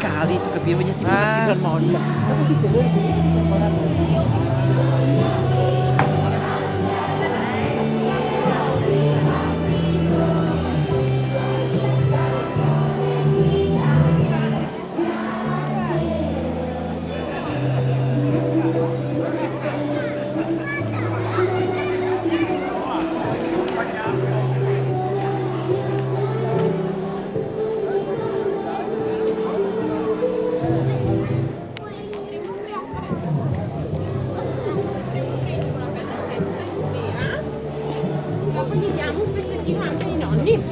scavi, tu capi? Veniva tipo una fisarmonica. Dopodiché gli diamo un pezzettino anche ai nonni.